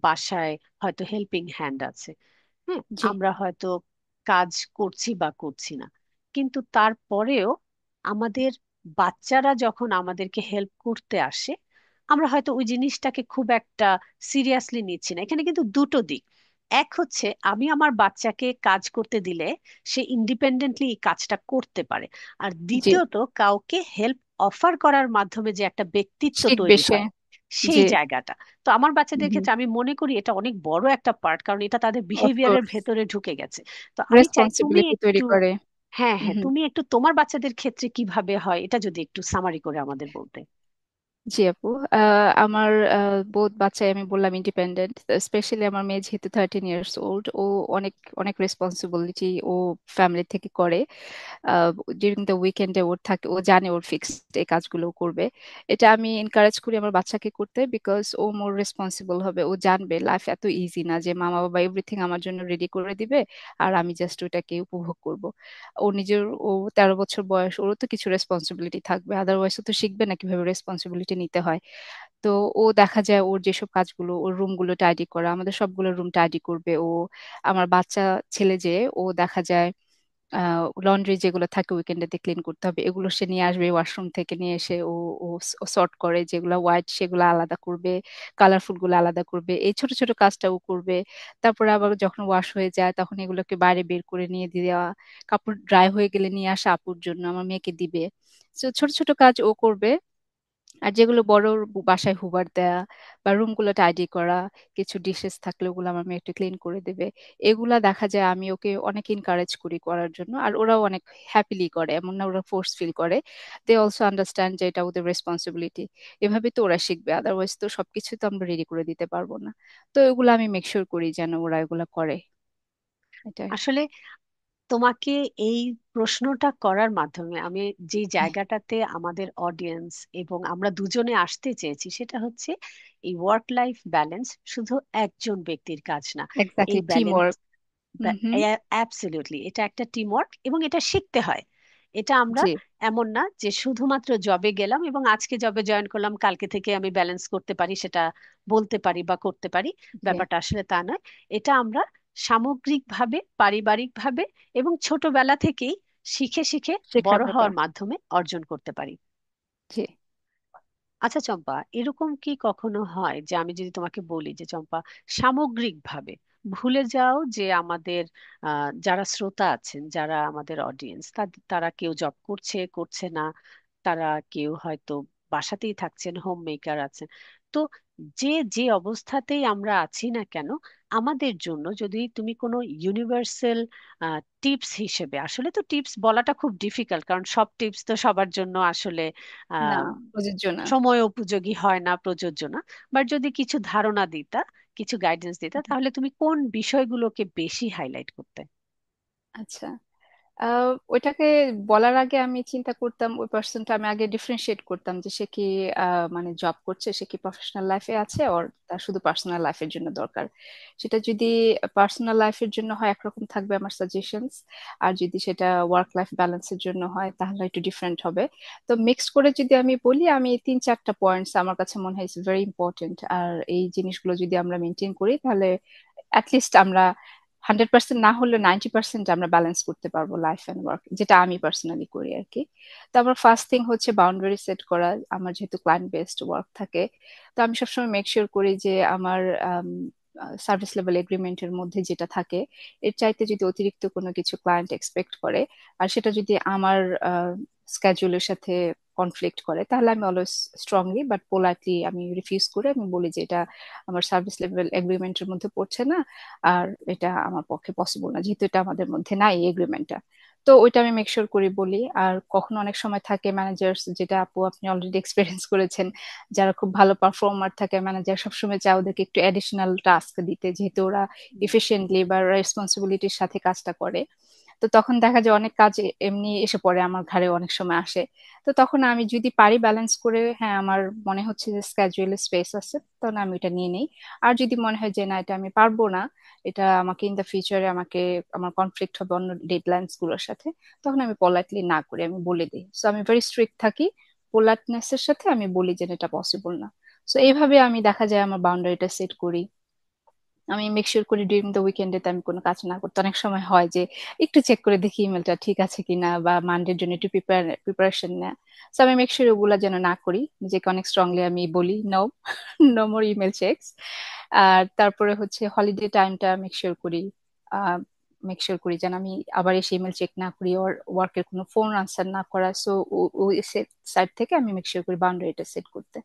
বাসায় হয়তো হেল্পিং হ্যান্ড আছে। হ্যাঁ, জি। আমরা হয়তো কাজ করছি বা করছি না, কিন্তু তারপরেও আমাদের বাচ্চারা যখন আমাদেরকে হেল্প করতে আসে, আমরা হয়তো ওই জিনিসটাকে খুব একটা সিরিয়াসলি নিচ্ছি না। এখানে কিন্তু দুটো দিক। এক হচ্ছে আমি আমার বাচ্চাকে কাজ করতে দিলে সে ইন্ডিপেন্ডেন্টলি এই কাজটা করতে পারে। আর জি। দ্বিতীয়ত, কাউকে হেল্প অফার করার মাধ্যমে যে একটা ব্যক্তিত্ব শিখবে তৈরি সে। হয়, জি। সেই জায়গাটা। তো আমার বাচ্চাদের হুম। ক্ষেত্রে আমি মনে করি এটা অনেক বড় একটা পার্ট, কারণ এটা তাদের বিহেভিয়ারের অফকোর্স। ভেতরে ঢুকে গেছে। তো আমি চাই তুমি রেসপন্সিবিলিটি তৈরি একটু, করে। হ্যাঁ হ্যাঁ, হুম। তুমি একটু তোমার বাচ্চাদের ক্ষেত্রে কিভাবে হয় এটা যদি একটু সামারি করে আমাদের বলতে। জি আপু, আমার বোধ বাচ্চাই আমি বললাম ইন্ডিপেন্ডেন্ট। স্পেশালি আমার মেয়ে যেহেতু 13 ইয়ার্স ওল্ড, ও অনেক অনেক রেসপন্সিবিলিটি ও ফ্যামিলি থেকে করে। ডিউরিং দ্য উইকেন্ডে ওর থাকে, ও জানে ওর ফিক্সড এই কাজগুলো ও করবে। এটা আমি এনকারেজ করি আমার বাচ্চাকে করতে, বিকজ ও মোর রেসপন্সিবল হবে। ও জানবে লাইফ এত ইজি না যে মা বাবা এভরিথিং আমার জন্য রেডি করে দিবে আর আমি জাস্ট ওটাকে উপভোগ করব। ও নিজের, ও 13 বছর বয়স, ওরও তো কিছু রেসপন্সিবিলিটি থাকবে, আদারওয়াইজ ও তো শিখবে না কিভাবে রেসপন্সিবিলিটি নিতে হয়। তো ও দেখা যায় ওর যেসব কাজগুলো, ওর রুমগুলো টাইডি করা, আমাদের সবগুলো রুম টাইডি করবে ও। আমার বাচ্চা ছেলে যে, ও দেখা যায় লন্ড্রি যেগুলো থাকে উইকেন্ডেতে ক্লিন করতে হবে, এগুলো সে নিয়ে আসবে ওয়াশরুম থেকে, নিয়ে এসে ও ও সর্ট করে, যেগুলো হোয়াইট সেগুলো আলাদা করবে, কালারফুল গুলো আলাদা করবে, এই ছোট ছোট কাজটা ও করবে। তারপরে আবার যখন ওয়াশ হয়ে যায় তখন এগুলোকে বাইরে বের করে নিয়ে দিয়ে দেওয়া, কাপড় ড্রাই হয়ে গেলে নিয়ে আসা আপুর জন্য, আমার মেয়েকে দিবে। তো ছোট ছোট কাজ ও করবে। আর যেগুলো বড়, বাসায় হুবার দেয়া বা রুমগুলো টাইডি করা, কিছু ডিশেস থাকলে ওগুলো আমার মেয়ে একটু ক্লিন করে দেবে। এগুলা দেখা যায় আমি ওকে অনেক এনকারেজ করি করার জন্য, আর ওরাও অনেক হ্যাপিলি করে, এমন না ওরা ফোর্স ফিল করে। দে অলসো আন্ডারস্ট্যান্ড যে এটা ওদের রেসপন্সিবিলিটি। এভাবে তো ওরা শিখবে, আদারওয়াইজ তো সবকিছু তো আমরা রেডি করে দিতে পারবো না। তো এগুলো আমি মেক শিওর করি যেন ওরা এগুলা করে। এটাই। আসলে তোমাকে এই প্রশ্নটা করার মাধ্যমে আমি যে জায়গাটাতে আমাদের অডিয়েন্স এবং আমরা দুজনে আসতে চেয়েছি, সেটা হচ্ছে এই ওয়ার্ক লাইফ ব্যালেন্স শুধু একজন ব্যক্তির কাজ না। এই এক্স্যাক্টলি, টিম ব্যালেন্স, ওয়ার্ক। হুম হুম। অ্যাবসলিউটলি এটা একটা টিম ওয়ার্ক, এবং এটা শিখতে হয়। এটা আমরা জি। এমন না যে শুধুমাত্র জবে গেলাম এবং আজকে জবে জয়েন করলাম, কালকে থেকে আমি ব্যালেন্স করতে পারি, সেটা বলতে পারি বা করতে পারি। জি। ব্যাপারটা আসলে তা নয়। এটা আমরা সামগ্রিকভাবে, পারিবারিকভাবে এবং ছোটবেলা থেকেই শিখে শিখে শেখার বড় ব্যাপার। হওয়ার মাধ্যমে অর্জন করতে পারি। জি। আচ্ছা চম্পা, এরকম কি কখনো হয় যে আমি যদি তোমাকে বলি যে চম্পা, সামগ্রিকভাবে ভুলে যাও যে আমাদের যারা শ্রোতা আছেন, যারা আমাদের অডিয়েন্স, তারা কেউ জব করছে করছে না, তারা কেউ হয়তো বাসাতেই থাকছেন, হোম মেকার আছেন। তো যে যে অবস্থাতেই আমরা আছি না কেন, আমাদের জন্য যদি তুমি কোনো ইউনিভার্সাল টিপস হিসেবে, আসলে তো টিপস বলাটা খুব ডিফিকাল্ট, কারণ সব টিপস তো সবার জন্য আসলে না, আহ প্রযোজ্য না। সময় উপযোগী হয় না, প্রযোজ্য না। বাট যদি কিছু ধারণা দিতা, কিছু গাইডেন্স দিতা, তাহলে তুমি কোন বিষয়গুলোকে বেশি হাইলাইট করতে? আচ্ছা। ওইটাকে বলার আগে আমি চিন্তা করতাম, ওই পার্সনটা আমি আগে ডিফারেন্সিয়েট করতাম যে সে কি মানে জব করছে, সে কি প্রফেশনাল লাইফে আছে, ওর তার শুধু পার্সোনাল লাইফের জন্য দরকার। সেটা যদি পার্সোনাল লাইফের জন্য হয় একরকম থাকবে আমার সাজেশনস, আর যদি সেটা ওয়ার্ক লাইফ ব্যালেন্সের জন্য হয় তাহলে একটু ডিফারেন্ট হবে। তো মিক্সড করে যদি আমি বলি, আমি 3-4টা পয়েন্টস আমার কাছে মনে হয় ভেরি ইম্পর্টেন্ট, আর এই জিনিসগুলো যদি আমরা মেনটেন করি তাহলে অ্যাটলিস্ট আমরা 100% না হলেও 90% আমরা ব্যালেন্স করতে পারবো লাইফ অ্যান্ড ওয়ার্ক, যেটা আমি পার্সোনালি করি আর কি। তো আমার ফার্স্ট থিং হচ্ছে বাউন্ডারি সেট করা। আমার যেহেতু ক্লায়েন্ট বেসড ওয়ার্ক থাকে, তো আমি সবসময় মেক শিওর করি যে আমার সার্ভিস লেভেল এগ্রিমেন্টের মধ্যে যেটা থাকে, এর চাইতে যদি অতিরিক্ত কোনো কিছু ক্লায়েন্ট এক্সপেক্ট করে, আর সেটা যদি আমার স্কেজুলের সাথে কনফ্লিক্ট করে, তাহলে আমি অলওয়েজ স্ট্রংলি বাট পোলাইটলি আমি রিফিউজ করে আমি বলি যে এটা আমার সার্ভিস লেভেল এগ্রিমেন্টের মধ্যে পড়ছে না, আর এটা আমার পক্ষে পসিবল না, যেহেতু এটা আমাদের মধ্যে নাই এই এগ্রিমেন্টটা। তো ওইটা আমি মেক শিওর করি বলি। আর কখনো অনেক সময় থাকে ম্যানেজার্স, যেটা আপু আপনি অলরেডি এক্সপিরিয়েন্স করেছেন, যারা খুব ভালো পারফর্মার থাকে, ম্যানেজার সবসময় চায় ওদেরকে একটু অ্যাডিশনাল টাস্ক দিতে, যেহেতু ওরা ইফিশিয়েন্টলি বা রেসপন্সিবিলিটির সাথে কাজটা করে। তো তখন দেখা যায় অনেক কাজ এমনি এসে পড়ে আমার ঘাড়ে, অনেক সময় আসে তো তখন আমি যদি পারি ব্যালেন্স করে, হ্যাঁ আমার মনে হচ্ছে যে স্ক্যাজুয়াল স্পেস আছে, তখন আমি এটা নিয়ে নিই। আর যদি মনে হয় যে না এটা আমি পারবো না, এটা আমাকে ইন দ্য ফিউচারে আমাকে আমার কনফ্লিক্ট হবে অন্য ডেডলাইন্স গুলোর সাথে, তখন আমি পোলাইটলি না করি, আমি বলে দিই। সো আমি ভেরি স্ট্রিক্ট থাকি, পোলাইটনেস এর সাথে আমি বলি যে এটা পসিবল না। সো এইভাবে আমি দেখা যায় আমার বাউন্ডারিটা সেট করি। আমি মেক শিওর করি ডিউরিং দ্য উইকেন্ডে আমি কোনো কাজ না করতে। অনেক সময় হয় যে একটু চেক করে দেখি ইমেলটা ঠিক আছে কিনা, বা মানডের জন্য একটু প্রিপারেশন নেয়। তো আমি মেক শিওর ওগুলা যেন না করি, নিজেকে অনেক স্ট্রংলি আমি বলি no, no more email checks. আর তারপরে হচ্ছে হলিডে টাইমটা মেক শিওর করি যেন আমি আবার এসে ইমেল চেক না করি, ওর ওয়ার্কের কোনো ফোন আনসার না করা। সো ওই সাইড থেকে আমি মেক শিওর করি বাউন্ডারিটা সেট করতে।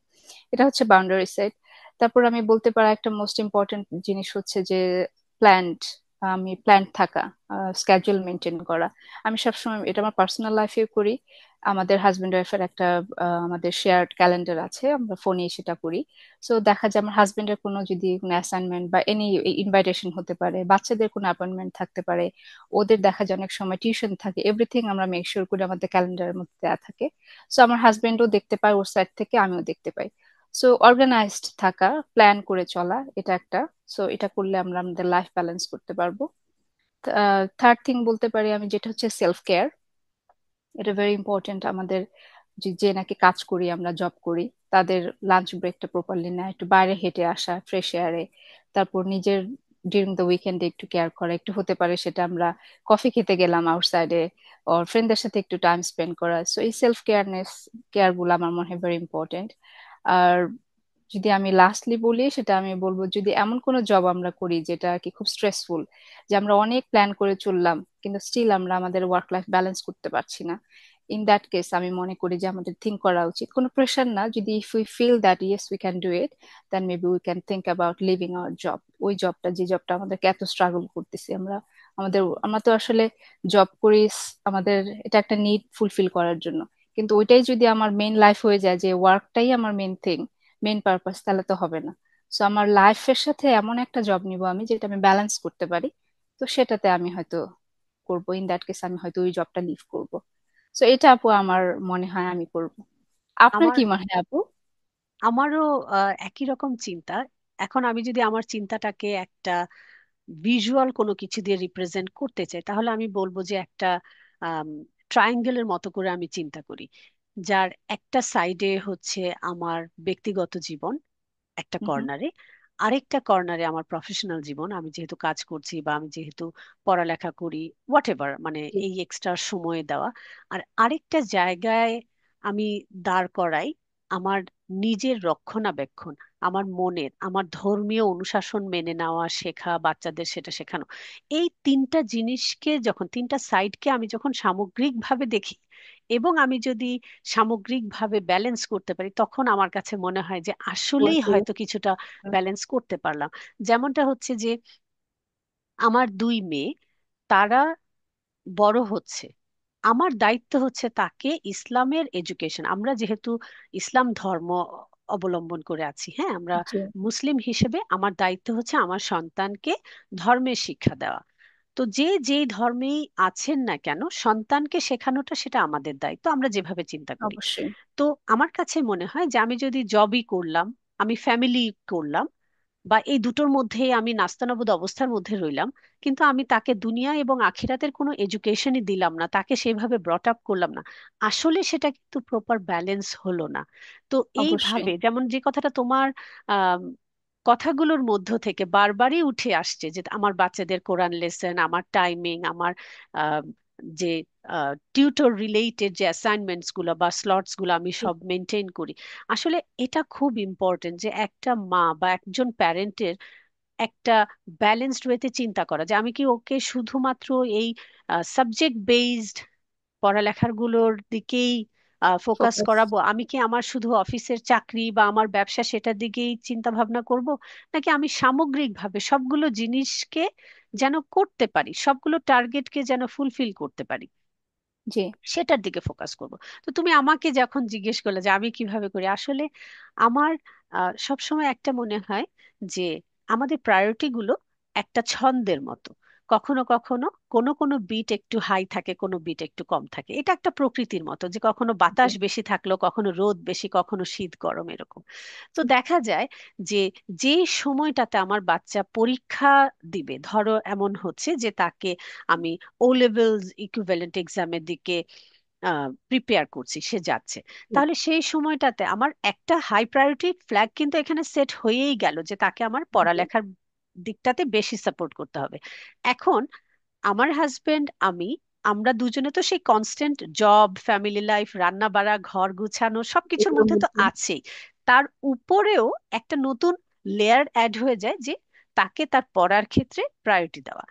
এটা হচ্ছে বাউন্ডারি সেট। তারপর আমি বলতে পারা একটা মোস্ট ইম্পর্টেন্ট জিনিস হচ্ছে যে প্ল্যান্ড, আমি প্ল্যান্ড থাকা, স্ক্যাজুয়াল মেনটেন করা। আমি সবসময় এটা আমার পার্সোনাল লাইফে করি। আমাদের হাজবেন্ড ওয়াইফের একটা আমাদের শেয়ার্ড ক্যালেন্ডার আছে, আমরা ফোনে সেটা করি। সো দেখা যায় আমার হাজবেন্ডের কোনো যদি কোনো অ্যাসাইনমেন্ট বা এনি ইনভাইটেশন হতে পারে, বাচ্চাদের কোনো অ্যাপয়েন্টমেন্ট থাকতে পারে, ওদের দেখা যায় অনেক সময় টিউশন থাকে, এভরিথিং আমরা মেক শিওর করি আমাদের ক্যালেন্ডারের মধ্যে দেওয়া থাকে। সো আমার হাজবেন্ডও দেখতে পায় ওর সাইড থেকে, আমিও দেখতে পাই। সো অর্গানাইজড থাকা, প্ল্যান করে চলা, এটা একটা। সো এটা করলে আমরা আমাদের লাইফ ব্যালেন্স করতে পারবো। থার্ড থিং বলতে পারি আমি, যেটা হচ্ছে সেলফ কেয়ার। এটা ভেরি ইম্পর্টেন্ট আমাদের। যে যে নাকি কাজ করি, আমরা জব করি, তাদের লাঞ্চ ব্রেকটা প্রপারলি নেয়, একটু বাইরে হেঁটে আসা ফ্রেশ এয়ারে, তারপর নিজের ডিউরিং দ্য উইকেন্ডে একটু কেয়ার করা, একটু হতে পারে সেটা আমরা কফি খেতে গেলাম আউটসাইডে, ওর ফ্রেন্ডদের সাথে একটু টাইম স্পেন্ড করা। সো এই কেয়ার গুলো আমার মনে হয় ভেরি ইম্পর্টেন্ট। আর যদি আমি লাস্টলি বলি, সেটা আমি বলবো যদি এমন কোনো জব আমরা করি যেটা আর কি খুব স্ট্রেসফুল, যে আমরা অনেক প্ল্যান করে চললাম কিন্তু স্টিল আমরা আমাদের ওয়ার্ক লাইফ ব্যালেন্স করতে পারছি না, ইন দ্যাট কেস আমি মনে করি যে আমাদের থিঙ্ক করা উচিত, কোনো প্রেশার না, যদি if we feel that yes we can do it, then maybe we can think about leaving our job. ওই জবটা, যে জবটা আমাদেরকে এত স্ট্রাগল করতেছি আমরা, আমরা তো আসলে জব করি আমাদের এটা একটা নিড ফুলফিল করার জন্য, কিন্তু ওইটাই যদি আমার মেইন লাইফ হয়ে যায়, যে ওয়ার্কটাই আমার মেইন থিং, মেইন পারপাস, তাহলে তো হবে না। সো আমার লাইফের সাথে এমন একটা জব নিব আমি যেটা আমি ব্যালেন্স করতে পারি, তো সেটাতে আমি হয়তো করবো। ইন দ্যাট কেস আমি হয়তো ওই জবটা লিভ করব। সো এটা আপু আমার মনে হয় আমি করব। আপনার আমার কি মনে হয় আপু? আমারও একই রকম চিন্তা। এখন আমি যদি আমার চিন্তাটাকে একটা ভিজুয়াল কোনো কিছু দিয়ে রিপ্রেজেন্ট করতে চাই, তাহলে আমি বলবো যে একটা ট্রায়াঙ্গেলের মতো করে আমি চিন্তা করি, যার একটা সাইডে হচ্ছে আমার ব্যক্তিগত জীবন একটা হুম হুম। কর্নারে, আরেকটা কর্নারে আমার প্রফেশনাল জীবন, আমি যেহেতু কাজ করছি বা আমি যেহেতু পড়ালেখা করি, হোয়াট এভার, মানে জি। এই এক্সট্রা সময় দেওয়া। আর আরেকটা জায়গায় আমি দাঁড় করাই আমার নিজের রক্ষণাবেক্ষণ, আমার মনের, আমার ধর্মীয় অনুশাসন মেনে নেওয়া শেখা, বাচ্চাদের সেটা শেখানো। এই তিনটা জিনিসকে যখন, তিনটা সাইডকে আমি যখন সামগ্রিকভাবে দেখি এবং আমি যদি সামগ্রিকভাবে ব্যালেন্স করতে পারি, তখন আমার কাছে মনে হয় যে আসলেই পুরোপুরি। হয়তো কিছুটা ব্যালেন্স করতে পারলাম। যেমনটা হচ্ছে যে আমার দুই মেয়ে, তারা বড় হচ্ছে, আমার দায়িত্ব হচ্ছে তাকে ইসলামের এডুকেশন, আমরা যেহেতু ইসলাম ধর্ম অবলম্বন করে আছি, হ্যাঁ আমরা জি। মুসলিম হিসেবে আমার দায়িত্ব হচ্ছে আমার সন্তানকে ধর্মের শিক্ষা দেওয়া। তো যে যেই ধর্মেই আছেন না কেন, সন্তানকে শেখানোটা সেটা আমাদের দায়িত্ব, আমরা যেভাবে চিন্তা করি। অবশ্যই। তো আমার কাছে মনে হয় যে আমি যদি জবই করলাম, আমি ফ্যামিলি করলাম, বা এই দুটোর মধ্যে আমি নাস্তানাবুদ অবস্থার মধ্যে রইলাম, কিন্তু আমি তাকে দুনিয়া এবং আখিরাতের কোনো এডুকেশনই দিলাম না, তাকে সেভাবে ব্রট আপ করলাম না, আসলে সেটা কিন্তু প্রপার ব্যালেন্স হলো না। তো অবশ্যই। এইভাবে, যেমন যে কথাটা তোমার আহ কথাগুলোর মধ্য থেকে বারবারই উঠে আসছে যে আমার বাচ্চাদের কোরআন লেসন, আমার টাইমিং, আমার আহ, যে টিউটর রিলেটেড যে অ্যাসাইনমেন্টস গুলো বা স্লটস গুলো আমি জি। সব মেনটেন করি। আসলে এটা খুব ইম্পর্টেন্ট যে একটা মা বা একজন প্যারেন্টের একটা ব্যালেন্সড ওয়েতে চিন্তা করা, যে আমি কি ওকে শুধুমাত্র এই সাবজেক্ট বেসড পড়ালেখার গুলোর দিকেই ফোকাস ফোকাস। করাবো, আমি কি আমার শুধু অফিসের চাকরি বা আমার ব্যবসা সেটার দিকেই চিন্তা ভাবনা করব, নাকি আমি সামগ্রিকভাবে সবগুলো জিনিসকে যেন করতে পারি, সবগুলো টার্গেটকে যেন ফুলফিল করতে পারি, জি। সেটার দিকে ফোকাস করব। তো তুমি আমাকে যখন জিজ্ঞেস করলে যে আমি কিভাবে করি, আসলে আমার সবসময় একটা মনে হয় যে আমাদের প্রায়োরিটি গুলো একটা ছন্দের মতো। কখনো কখনো কোনো কোনো বিট একটু হাই থাকে, কোনো বিট একটু কম থাকে। এটা একটা প্রকৃতির মতো, যে কখনো জি বাতাস বেশি থাকলো, কখনো রোদ বেশি, কখনো শীত গরম, এরকম। তো জি দেখা যায় যে যে সময়টাতে আমার বাচ্চা পরীক্ষা দিবে, ধরো এমন হচ্ছে যে তাকে আমি ও লেভেলস ইকুইভ্যালেন্ট এক্সামের দিকে প্রিপেয়ার করছি, সে যাচ্ছে, জি তাহলে সেই সময়টাতে আমার একটা হাই প্রায়োরিটি ফ্ল্যাগ কিন্তু এখানে সেট হয়েই গেল, যে তাকে আমার জি পড়ালেখার দিকটাতে বেশি সাপোর্ট করতে হবে। এখন আমার হাজবেন্ড আমি, আমরা দুজনে তো সেই কনস্ট্যান্ট জব, ফ্যামিলি লাইফ, রান্না বাড়া, ঘর গুছানো সবকিছুর এগুলোর মধ্যে তো মধ্যে আছেই। তার উপরেও একটা নতুন লেয়ার অ্যাড হয়ে যায়, যে তাকে তার পড়ার ক্ষেত্রে প্রায়োরিটি দেওয়া।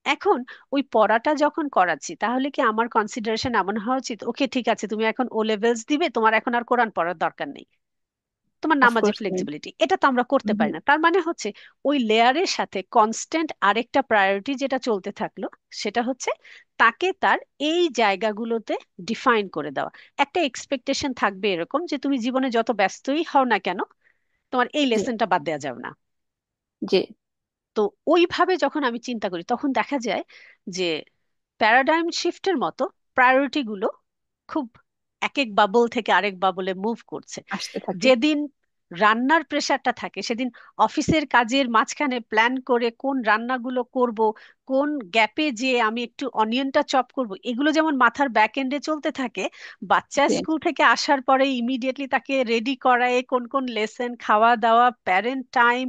এখন ওই পড়াটা যখন করাচ্ছি, তাহলে কি আমার কনসিডারেশন এমন হওয়া উচিত, ওকে ঠিক আছে তুমি এখন ও লেভেলস দিবে, তোমার এখন আর কোরআন পড়ার দরকার নেই, তোমার নামাজে অফকোর্স নেই। ফ্লেক্সিবিলিটি, এটা তো আমরা করতে হুম, পারি না। তার মানে হচ্ছে ওই লেয়ারের সাথে কনস্ট্যান্ট আরেকটা প্রায়োরিটি যেটা চলতে থাকলো, সেটা হচ্ছে তাকে তার এই জায়গাগুলোতে ডিফাইন করে দেওয়া। একটা এক্সপেকটেশন থাকবে এরকম, যে তুমি জীবনে যত ব্যস্তই হও না কেন, তোমার এই জি লেসনটা বাদ দেওয়া যাবে না। জি তো ওইভাবে যখন আমি চিন্তা করি, তখন দেখা যায় যে প্যারাডাইম শিফটের মতো প্রায়োরিটি গুলো খুব এক এক বাবল থেকে আরেক বাবলে মুভ করছে। আসতে থাকে। যেদিন রান্নার প্রেশারটা থাকে, সেদিন অফিসের কাজের মাঝখানে প্ল্যান করে কোন রান্নাগুলো করব, কোন গ্যাপে যে আমি একটু অনিয়নটা চপ করব, এগুলো যেমন মাথার ব্যাক এন্ডে চলতে থাকে, বাচ্চা জি স্কুল থেকে আসার পরে ইমিডিয়েটলি তাকে রেডি করায়, কোন কোন লেসন, খাওয়া দাওয়া, প্যারেন্ট টাইম,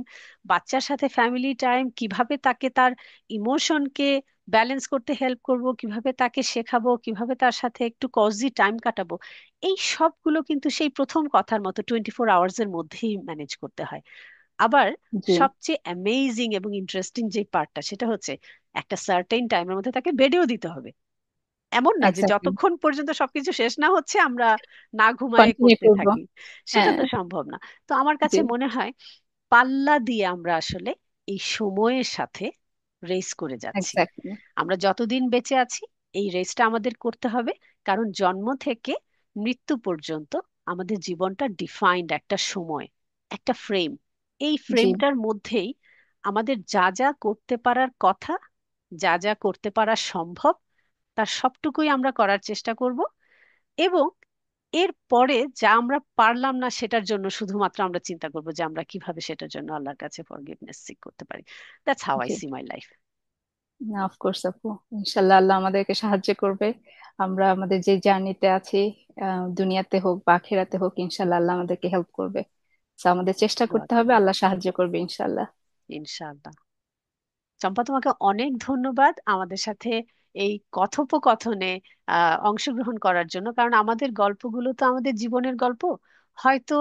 বাচ্চার সাথে ফ্যামিলি টাইম, কিভাবে তাকে তার ইমোশনকে ব্যালেন্স করতে হেল্প করব, কিভাবে তাকে শেখাবো, কিভাবে তার সাথে একটু কজি টাইম কাটাবো, এই সবগুলো কিন্তু সেই প্রথম কথার মতো 24 আওয়ার্স এর মধ্যেই ম্যানেজ করতে হয়। আবার জি সবচেয়ে অ্যামেজিং এবং ইন্টারেস্টিং যে পার্টটা, সেটা হচ্ছে একটা সার্টেন টাইমের মধ্যে তাকে বেডেও দিতে হবে। এমন না যে এক্স্যাক্টলি। যতক্ষণ পর্যন্ত সবকিছু শেষ না হচ্ছে আমরা না ঘুমায়ে কন্টিনিউ করতে করবো। থাকি, সেটা হ্যাঁ। তো সম্ভব না। তো আমার জি কাছে মনে হয় পাল্লা দিয়ে আমরা আসলে এই সময়ের সাথে রেস করে যাচ্ছি। এক্স্যাক্টলি। আমরা যতদিন বেঁচে আছি, এই রেসটা আমাদের করতে হবে। কারণ জন্ম থেকে মৃত্যু পর্যন্ত আমাদের জীবনটা ডিফাইন্ড একটা সময়, একটা ফ্রেম। এই জি ফ্রেমটার মধ্যেই আমাদের যা যা করতে পারার কথা, যা যা করতে পারা সম্ভব, তার সবটুকুই আমরা করার চেষ্টা করব। এবং এর পরে যা আমরা পারলাম না, সেটার জন্য শুধুমাত্র আমরা চিন্তা করব যে আমরা কিভাবে সেটার জন্য আল্লাহর কাছে ফরগিভনেস সিক করতে পারি। দ্যাটস হাউ আই জি। See my life. না, অফকোর্স আপু, ইনশাল্লাহ আল্লাহ আমাদেরকে সাহায্য করবে। আমরা আমাদের যে জার্নিতে আছি, দুনিয়াতে হোক বা আখিরাতে হোক, ইনশাল্লাহ আল্লাহ আমাদেরকে হেল্প করবে। তো আমাদের চেষ্টা দোয়া করতে হবে, করবেন, আল্লাহ সাহায্য করবে ইনশাল্লাহ। ইনশাআল্লাহ। চম্পা, তোমাকে অনেক ধন্যবাদ আমাদের সাথে এই কথোপকথনে অংশগ্রহণ করার জন্য। কারণ আমাদের গল্পগুলো তো আমাদের জীবনের গল্প, হয়তো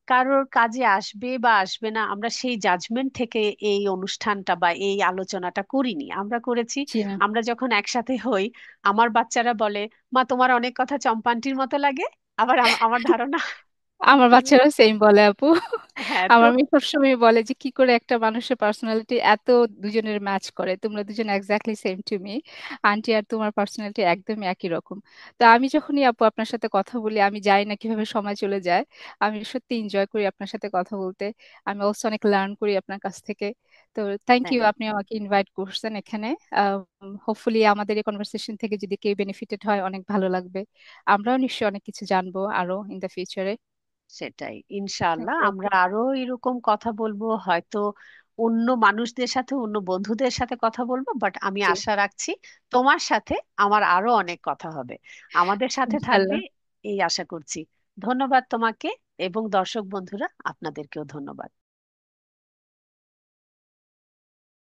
কারোর কাজে আসবে বা আসবে না, আমরা সেই জাজমেন্ট থেকে এই অনুষ্ঠানটা বা এই আলোচনাটা করিনি, আমরা করেছি। জি ম্যাম। আমরা যখন একসাথে হই, আমার বাচ্চারা বলে, মা তোমার অনেক কথা চম্পান্টির মতো লাগে। আবার আমার ধারণা আমার তুমি, বাচ্চারাও সেম বলে আপু। হ্যাঁ তো আমার মেয়ে সবসময় বলে যে কি করে একটা মানুষের পার্সোনালিটি এত দুজনের ম্যাচ করে, তোমরা দুজন exactly same to me. Aunty আর তোমার পার্সোনালিটি একদমই একই রকম। তো আমি যখনই আপু আপনার সাথে কথা বলি, আমি জানি না কিভাবে সময় চলে যায়। আমি সত্যি এনজয় করি আপনার সাথে কথা বলতে। আমি অলসো অনেক লার্ন করি আপনার কাছ থেকে। তো থ্যাংক ইউ, থ্যাংক আপনি আমাকে ইনভাইট করছেন এখানে। হোপফুলি আমাদের এই কনভারসেশন থেকে যদি কেউ বেনিফিটেড হয়, অনেক ভালো লাগবে। আমরাও নিশ্চয়ই অনেক কিছু জানবো আরো ইন দ্য ফিউচারে। সেটাই, থ্যাংক ইনশাআল্লাহ ইউ আপু। আমরা আরো এরকম কথা বলবো, হয়তো অন্য মানুষদের সাথে, অন্য বন্ধুদের সাথে কথা বলবো, বাট আমি জি আশা রাখছি তোমার সাথে আমার আরো অনেক কথা হবে, আমাদের সাথে থাকবে, ইনশাল্লাহ। এই আশা করছি। ধন্যবাদ তোমাকে, এবং দর্শক বন্ধুরা আপনাদেরকেও ধন্যবাদ।